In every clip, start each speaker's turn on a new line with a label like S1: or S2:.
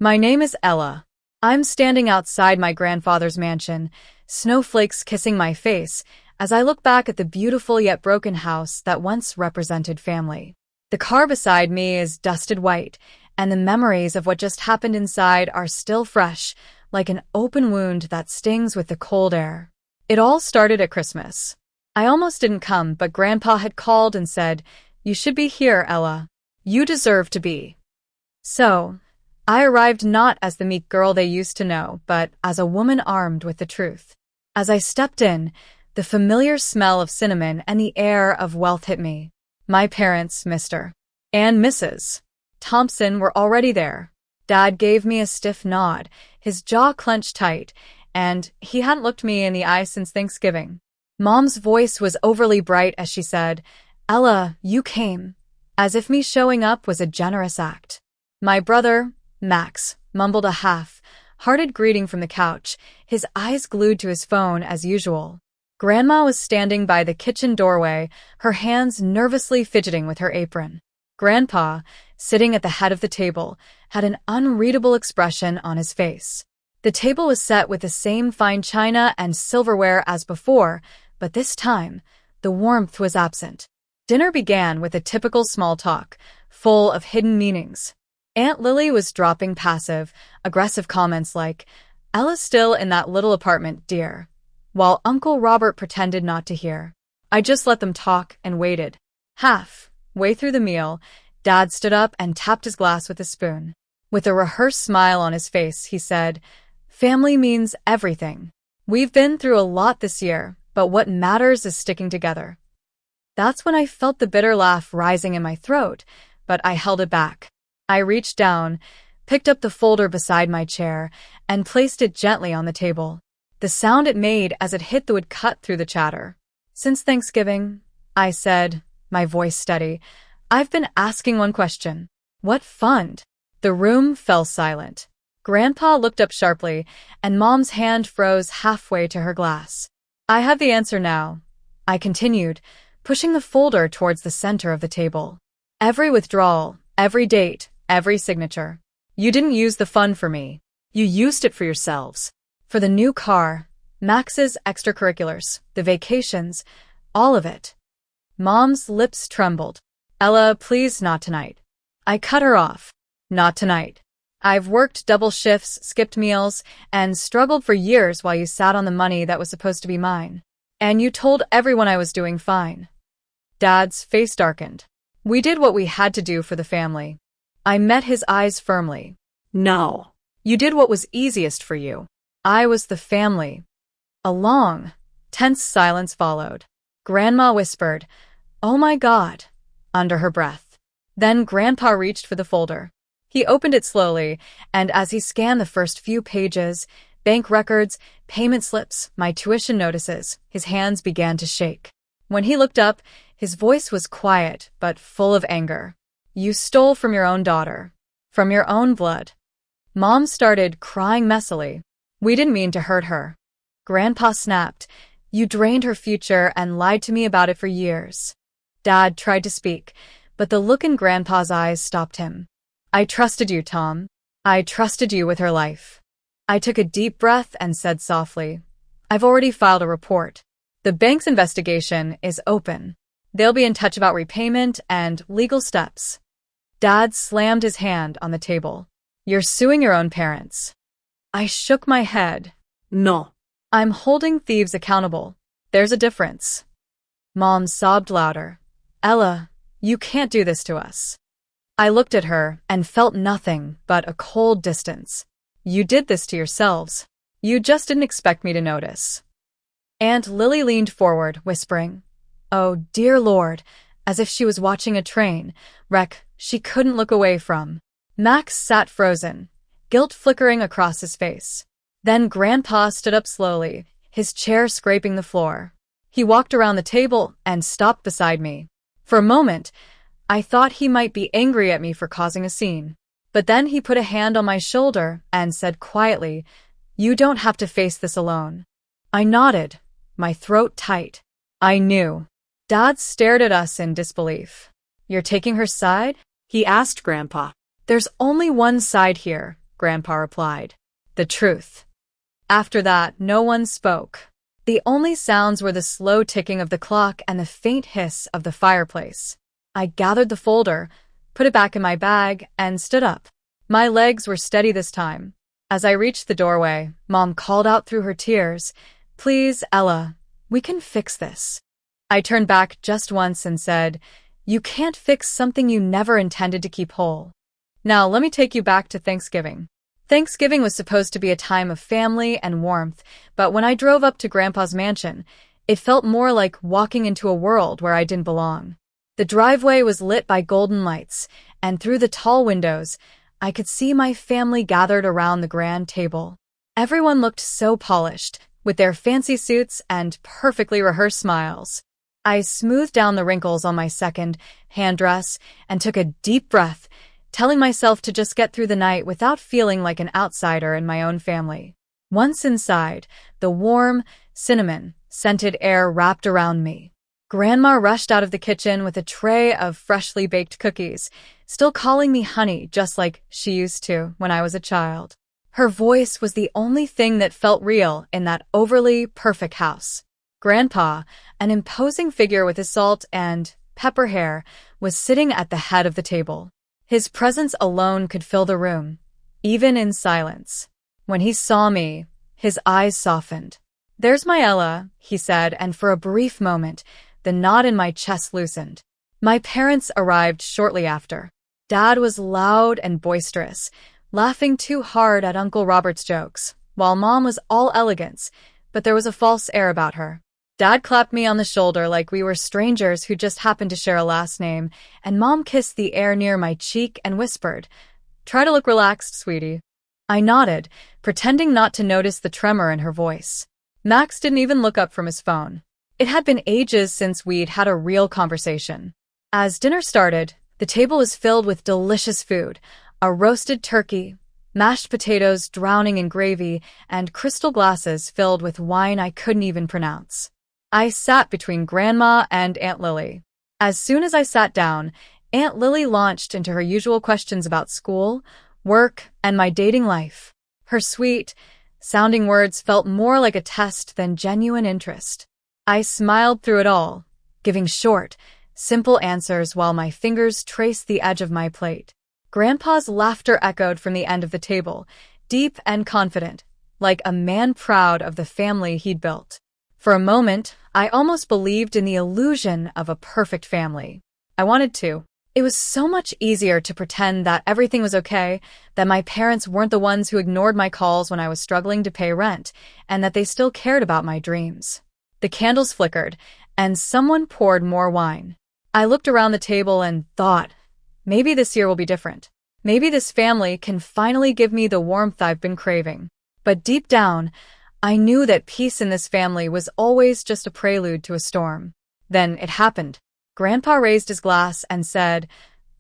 S1: My name is Ella. I'm standing outside my grandfather's mansion, snowflakes kissing my face as I look back at the beautiful yet broken house that once represented family. The car beside me is dusted white, and the memories of what just happened inside are still fresh, like an open wound that stings with the cold air. It all started at Christmas. I almost didn't come, but Grandpa had called and said, "You should be here, Ella. You deserve to be." So, I arrived not as the meek girl they used to know, but as a woman armed with the truth. As I stepped in, the familiar smell of cinnamon and the air of wealth hit me. My parents, Mr. and Mrs. Thompson, were already there. Dad gave me a stiff nod, his jaw clenched tight, and he hadn't looked me in the eye since Thanksgiving. Mom's voice was overly bright as she said, "Ella, you came," as if me showing up was a generous act. My brother, Max, mumbled a half-hearted greeting from the couch, his eyes glued to his phone as usual. Grandma was standing by the kitchen doorway, her hands nervously fidgeting with her apron. Grandpa, sitting at the head of the table, had an unreadable expression on his face. The table was set with the same fine china and silverware as before, but this time, the warmth was absent. Dinner began with a typical small talk, full of hidden meanings. Aunt Lily was dropping passive, aggressive comments like, "Ella's still in that little apartment, dear," while Uncle Robert pretended not to hear. I just let them talk and waited. Halfway through the meal, Dad stood up and tapped his glass with a spoon. With a rehearsed smile on his face, he said, "Family means everything. We've been through a lot this year, but what matters is sticking together." That's when I felt the bitter laugh rising in my throat, but I held it back. I reached down, picked up the folder beside my chair, and placed it gently on the table. The sound it made as it hit the wood cut through the chatter. "Since Thanksgiving," I said, my voice steady, "I've been asking one question. What fund?" The room fell silent. Grandpa looked up sharply, and Mom's hand froze halfway to her glass. "I have the answer now," I continued, pushing the folder towards the center of the table. "Every withdrawal, every date, every signature. You didn't use the fund for me. You used it for yourselves. For the new car, Max's extracurriculars, the vacations, all of it." Mom's lips trembled. "Ella, please not tonight." I cut her off. "Not tonight. I've worked double shifts, skipped meals, and struggled for years while you sat on the money that was supposed to be mine. And you told everyone I was doing fine." Dad's face darkened. "We did what we had to do for the family." I met his eyes firmly. "No. You did what was easiest for you. I was the family." A long, tense silence followed. Grandma whispered, "Oh my God," under her breath. Then Grandpa reached for the folder. He opened it slowly, and as he scanned the first few pages, bank records, payment slips, my tuition notices, his hands began to shake. When he looked up, his voice was quiet but full of anger. "You stole from your own daughter. From your own blood." Mom started crying messily. "We didn't mean to hurt her." Grandpa snapped, "You drained her future and lied to me about it for years." Dad tried to speak, but the look in Grandpa's eyes stopped him. "I trusted you, Tom. I trusted you with her life." I took a deep breath and said softly, "I've already filed a report. The bank's investigation is open. They'll be in touch about repayment and legal steps." Dad slammed his hand on the table. "You're suing your own parents." I shook my head. "No. I'm holding thieves accountable. There's a difference." Mom sobbed louder. "Ella, you can't do this to us." I looked at her and felt nothing but a cold distance. "You did this to yourselves. You just didn't expect me to notice." Aunt Lily leaned forward, whispering, "Oh, dear Lord," as if she was watching a train wreck she couldn't look away from. Max sat frozen, guilt flickering across his face. Then Grandpa stood up slowly, his chair scraping the floor. He walked around the table and stopped beside me. For a moment, I thought he might be angry at me for causing a scene. But then he put a hand on my shoulder and said quietly, "You don't have to face this alone." I nodded, my throat tight. I knew. Dad stared at us in disbelief. "You're taking her side?" he asked Grandpa. "There's only one side here," Grandpa replied. The truth. After that, no one spoke. The only sounds were the slow ticking of the clock and the faint hiss of the fireplace. I gathered the folder, put it back in my bag, and stood up. My legs were steady this time. As I reached the doorway, Mom called out through her tears, Please, Ella, we can fix this. I turned back just once and said, You can't fix something you never intended to keep whole. Now let me take you back to Thanksgiving. Thanksgiving was supposed to be a time of family and warmth, but when I drove up to Grandpa's mansion, it felt more like walking into a world where I didn't belong. The driveway was lit by golden lights, and through the tall windows, I could see my family gathered around the grand table. Everyone looked so polished, with their fancy suits and perfectly rehearsed smiles. I smoothed down the wrinkles on my second-hand dress and took a deep breath, telling myself to just get through the night without feeling like an outsider in my own family. Once inside, the warm, cinnamon-scented air wrapped around me. Grandma rushed out of the kitchen with a tray of freshly baked cookies, still calling me honey just like she used to when I was a child. Her voice was the only thing that felt real in that overly perfect house. Grandpa, an imposing figure with his salt and pepper hair, was sitting at the head of the table. His presence alone could fill the room, even in silence. When he saw me, his eyes softened. There's my Ella, he said, and for a brief moment, the knot in my chest loosened. My parents arrived shortly after. Dad was loud and boisterous, laughing too hard at Uncle Robert's jokes, while Mom was all elegance, but there was a false air about her. Dad clapped me on the shoulder like we were strangers who just happened to share a last name, and Mom kissed the air near my cheek and whispered, Try to look relaxed, sweetie. I nodded, pretending not to notice the tremor in her voice. Max didn't even look up from his phone. It had been ages since we'd had a real conversation. As dinner started, the table was filled with delicious food, a roasted turkey, mashed potatoes drowning in gravy, and crystal glasses filled with wine I couldn't even pronounce. I sat between Grandma and Aunt Lily. As soon as I sat down, Aunt Lily launched into her usual questions about school, work, and my dating life. Her sweet-sounding words felt more like a test than genuine interest. I smiled through it all, giving short, simple answers while my fingers traced the edge of my plate. Grandpa's laughter echoed from the end of the table, deep and confident, like a man proud of the family he'd built. For a moment, I almost believed in the illusion of a perfect family. I wanted to. It was so much easier to pretend that everything was okay, that my parents weren't the ones who ignored my calls when I was struggling to pay rent, and that they still cared about my dreams. The candles flickered, and someone poured more wine. I looked around the table and thought, maybe this year will be different. Maybe this family can finally give me the warmth I've been craving. But deep down, I knew that peace in this family was always just a prelude to a storm. Then it happened. Grandpa raised his glass and said,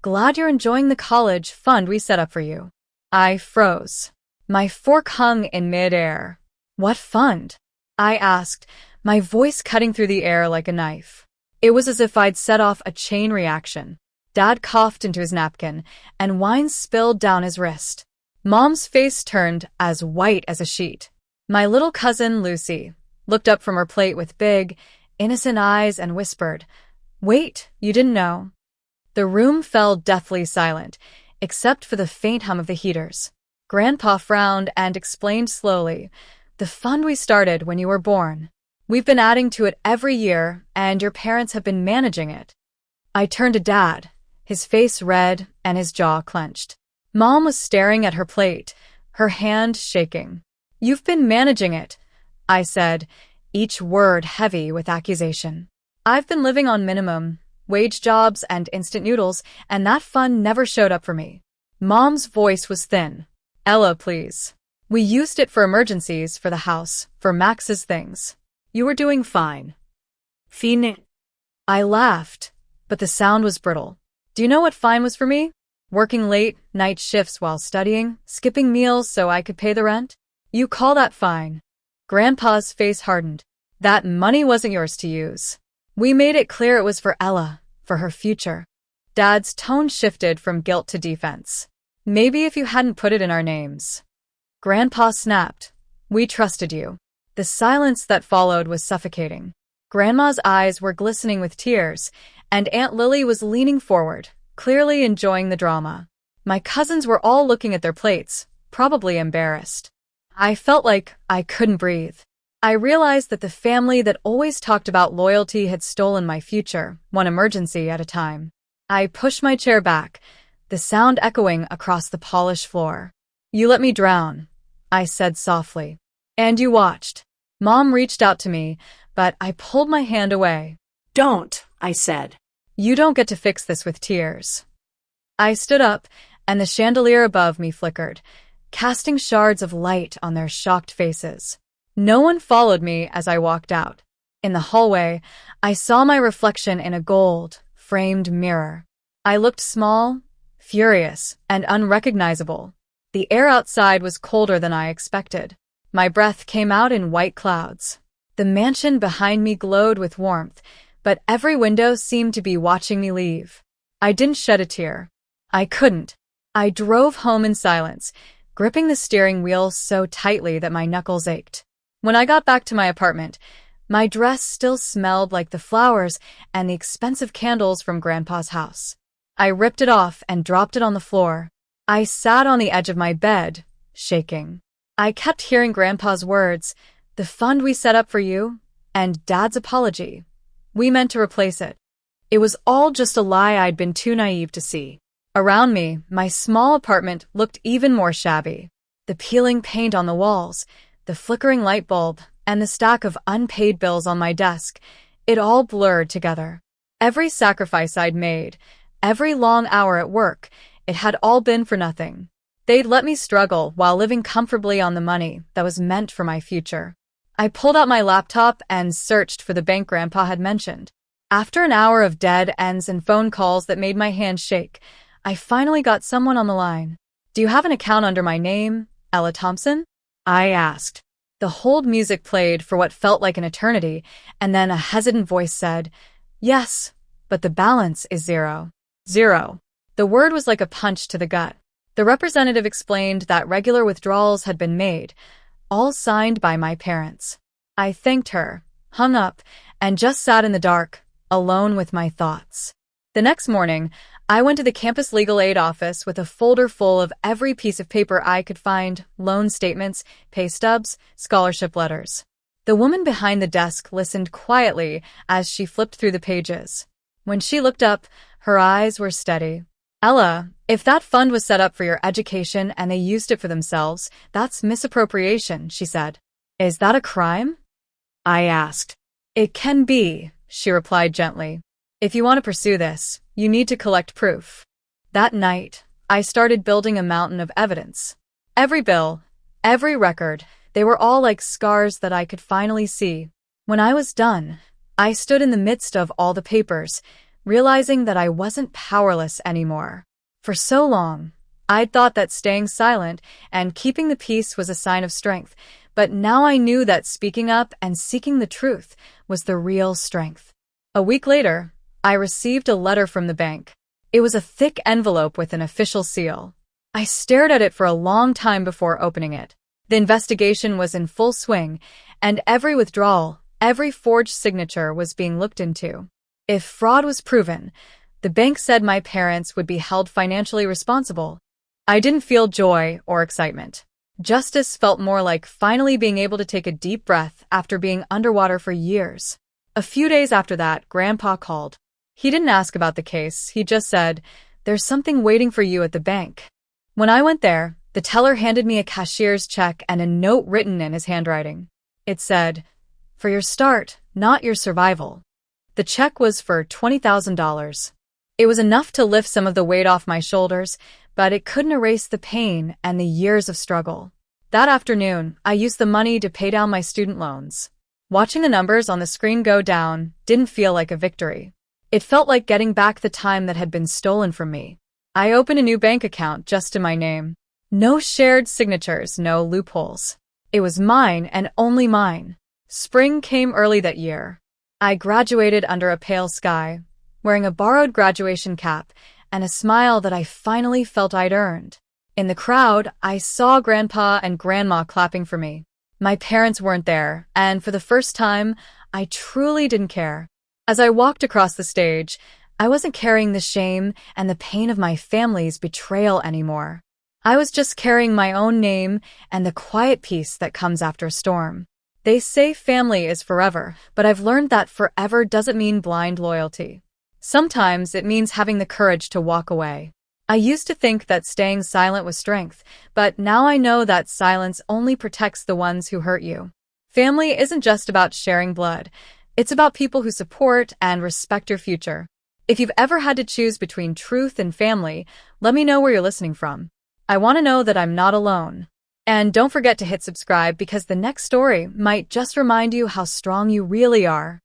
S1: Glad you're enjoying the college fund we set up for you. I froze. My fork hung in midair. What fund? I asked, my voice cutting through the air like a knife. It was as if I'd set off a chain reaction. Dad coughed into his napkin, and wine spilled down his wrist. Mom's face turned as white as a sheet. My little cousin, Lucy, looked up from her plate with big, innocent eyes and whispered, Wait, you didn't know? The room fell deathly silent, except for the faint hum of the heaters. Grandpa frowned and explained slowly, The fund we started when you were born. We've been adding to it every year, and your parents have been managing it. I turned to Dad, his face red and his jaw clenched. Mom was staring at her plate, her hand shaking. You've been managing it, I said, each word heavy with accusation. I've been living on minimum wage jobs and instant noodles, and that fund never showed up for me. Mom's voice was thin. Ella, please. We used it for emergencies, for the house, for Max's things. You were doing fine. Fine. I laughed, but the sound was brittle. Do you know what fine was for me? Working late, night shifts while studying, skipping meals so I could pay the rent? You call that fine? Grandpa's face hardened. That money wasn't yours to use. We made it clear it was for Ella, for her future. Dad's tone shifted from guilt to defense. Maybe if you hadn't put it in our names. Grandpa snapped. We trusted you. The silence that followed was suffocating. Grandma's eyes were glistening with tears, and Aunt Lily was leaning forward, clearly enjoying the drama. My cousins were all looking at their plates, probably embarrassed. I felt like I couldn't breathe. I realized that the family that always talked about loyalty had stolen my future, one emergency at a time. I pushed my chair back, the sound echoing across the polished floor. You let me drown, I said softly. And you watched. Mom reached out to me, but I pulled my hand away.
S2: Don't, I said.
S1: You don't get to fix this with tears. I stood up, and the chandelier above me flickered, casting shards of light on their shocked faces. No one followed me as I walked out. In the hallway, I saw my reflection in a gold-framed mirror. I looked small, furious, and unrecognizable. The air outside was colder than I expected. My breath came out in white clouds. The mansion behind me glowed with warmth, but every window seemed to be watching me leave. I didn't shed a tear. I couldn't. I drove home in silence, gripping the steering wheel so tightly that my knuckles ached. When I got back to my apartment, my dress still smelled like the flowers and the expensive candles from Grandpa's house. I ripped it off and dropped it on the floor. I sat on the edge of my bed, shaking. I kept hearing Grandpa's words, the fund we set up for you, and Dad's apology. We meant to replace it. It was all just a lie I'd been too naive to see. Around me, my small apartment looked even more shabby. The peeling paint on the walls, the flickering light bulb, and the stack of unpaid bills on my desk, it all blurred together. Every sacrifice I'd made, every long hour at work, it had all been for nothing. They'd let me struggle while living comfortably on the money that was meant for my future. I pulled out my laptop and searched for the bank Grandpa had mentioned. After an hour of dead ends and phone calls that made my hands shake, I finally got someone on the line. Do you have an account under my name, Ella Thompson? I asked. The hold music played for what felt like an eternity, and then a hesitant voice said, Yes, but the balance is zero. Zero. The word was like a punch to the gut. The representative explained that regular withdrawals had been made, all signed by my parents. I thanked her, hung up, and just sat in the dark, alone with my thoughts. The next morning, I went to the campus legal aid office with a folder full of every piece of paper I could find, loan statements, pay stubs, scholarship letters. The woman behind the desk listened quietly as she flipped through the pages. When she looked up, her eyes were steady. Ella, if that fund was set up for your education and they used it for themselves, that's misappropriation, she said. Is that a crime? I asked. It can be, she replied gently. If you want to pursue this, you need to collect proof. That night, I started building a mountain of evidence. Every bill, every record, they were all like scars that I could finally see. When I was done, I stood in the midst of all the papers, realizing that I wasn't powerless anymore. For so long, I'd thought that staying silent and keeping the peace was a sign of strength, but now I knew that speaking up and seeking the truth was the real strength. A week later, I received a letter from the bank. It was a thick envelope with an official seal. I stared at it for a long time before opening it. The investigation was in full swing, and every withdrawal, every forged signature was being looked into. If fraud was proven, the bank said my parents would be held financially responsible. I didn't feel joy or excitement. Justice felt more like finally being able to take a deep breath after being underwater for years. A few days after that, Grandpa called. He didn't ask about the case, he just said, "There's something waiting for you at the bank." When I went there, the teller handed me a cashier's check and a note written in his handwriting. It said, "For your start, not your survival." The check was for $20,000. It was enough to lift some of the weight off my shoulders, but it couldn't erase the pain and the years of struggle. That afternoon, I used the money to pay down my student loans. Watching the numbers on the screen go down didn't feel like a victory. It felt like getting back the time that had been stolen from me. I opened a new bank account just in my name. No shared signatures, no loopholes. It was mine and only mine. Spring came early that year. I graduated under a pale sky, wearing a borrowed graduation cap and a smile that I finally felt I'd earned. In the crowd, I saw Grandpa and Grandma clapping for me. My parents weren't there, and for the first time, I truly didn't care. As I walked across the stage, I wasn't carrying the shame and the pain of my family's betrayal anymore. I was just carrying my own name and the quiet peace that comes after a storm. They say family is forever, but I've learned that forever doesn't mean blind loyalty. Sometimes it means having the courage to walk away. I used to think that staying silent was strength, but now I know that silence only protects the ones who hurt you. Family isn't just about sharing blood. It's about people who support and respect your future. If you've ever had to choose between truth and family, let me know where you're listening from. I want to know that I'm not alone. And don't forget to hit subscribe because the next story might just remind you how strong you really are.